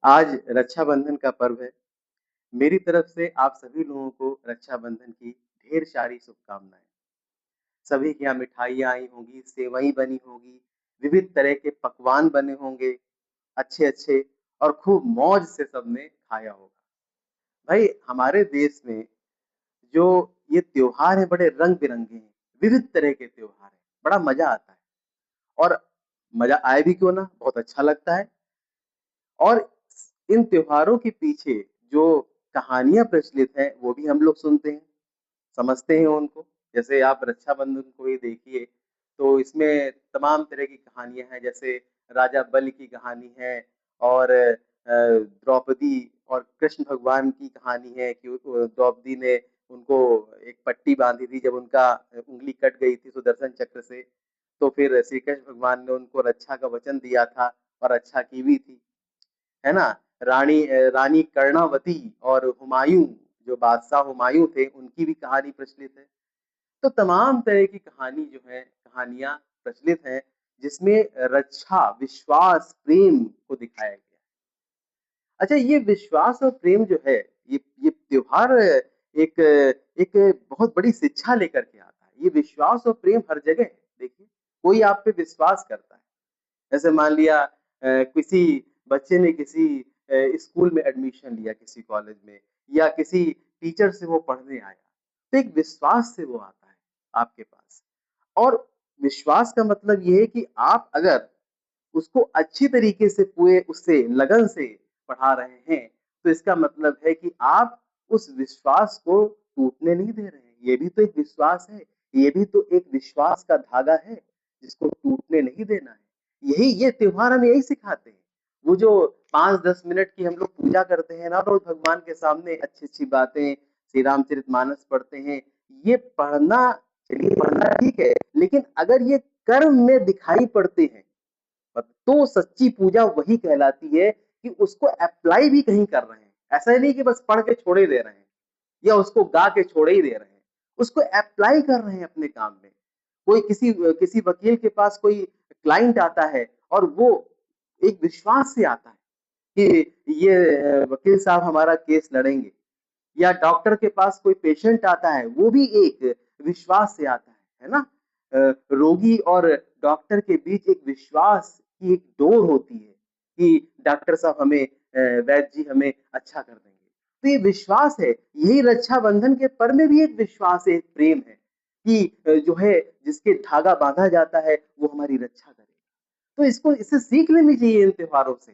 आज रक्षाबंधन का पर्व है। मेरी तरफ से आप सभी लोगों को रक्षाबंधन की ढेर सारी शुभकामनाएँ। सभी के यहाँ मिठाइयाँ आई होंगी, सेवई बनी होगी, विविध तरह के पकवान बने होंगे, अच्छे-अच्छे और खूब मौज से सबने खाया होगा। भाई हमारे देश में जो ये त्योहार हैं बड़े रंग-बिरंगे हैं, विविध तरह के त्योहार हैं, बड़ा मज़ा आता है और मज़ा आए भी क्यों ना, बहुत अच्छा लगता है। और इन त्योहारों के पीछे जो कहानियाँ प्रचलित हैं, वो भी हम लोग सुनते हैं, समझते हैं उनको। जैसे आप रक्षाबंधन को ही देखिए, तो इसमें तमाम तरह की कहानियाँ हैं, जैसे राजा बलि की कहानी है और द्रौपदी और कृष्ण भगवान की कहानी है कि द्रौपदी ने उनको एक पट्टी बाँधी थी, जब उनका उँगली कट गई थी सुदर्शन चक्र से, तो फिर श्री कृष्ण भगवान ने उनको रक्षा का वचन दिया था और रक्षा की भी थी। है ना? रानी कर्णावती और हुमायूँ जो बादशाह हुमायूँ थे, उनकी भी कहानी प्रचलित है। तो तमाम तरह की कहानी जो है कहानियाँ प्रचलित हैं, जिसमें रक्षा, विश्वास, प्रेम को दिखाया गया है। अच्छा ये विश्वास और प्रेम जो है, ये त्योहार एक एक बहुत बड़ी शिक्षा लेकर के आता है। ये विश्वास और प्रेम हर जगह है, देखिए, कोई आप पे विश्वास करता है। जैसे मान लिया किसी बच्चे ने किसी स्कूल में एडमिशन लिया किसी कॉलेज में या किसी टीचर से वो पढ़ने आया, तो एक विश्वास से वो आता है आपके पास और विश्वास का मतलब ये है कि आप अगर उसको अच्छी तरीके से पूरे उससे लगन से पढ़ा रहे हैं, तो इसका मतलब है कि आप उस विश्वास को टूटने नहीं दे रहे हैं। ये भी तो एक विश्वास है, ये भी तो एक विश्वास का धागा है, जिसको टूटने नहीं देना है। यही ये त्योहार हमें यही सिखाते हैं। वो जो 5-10 मिनट की हम लोग पूजा करते हैं ना रोज़ भगवान के सामने अच्छी-अच्छी बातें, श्री रामचरितमानस पढ़ते हैं, ये पढ़ना चलिए पढ़ना ठीक है, लेकिन अगर ये कर्म में दिखाई पड़ते हैं तो सच्ची पूजा वही कहलाती है कि उसको अप्लाई भी कहीं कर रहे हैं। ऐसा ही नहीं कि बस पढ़ के छोड़ ही दे रहे हैं या उसको गा के छोड़ ही दे रहे हैं। उसको अप्लाई कर रहे हैं अपने काम में। कोई किसी वकील के पास कोई क्लाइंट आता है और वो एक विश्वास से आता है कि ये वकील साहब हमारा केस लड़ेंगे या डॉक्टर के पास कोई पेशेंट आता है, वो भी एक विश्वास से आता है ना? रोगी और डॉक्टर के बीच एक विश्वास की एक डोर होती है कि डॉक्टर साहब हमें वैद्य जी हमें अच्छा कर देंगे। तो ये विश्वास है, यही रक्षाबंधन के पर्व में भी एक विश्वास है, एक प्रेम है कि जो है जिसके धागा बाँधा जाता है, वो हमारी रक्षा करेगा। तो इसको इससे सीख लेनी चाहिए इन त्योहारों से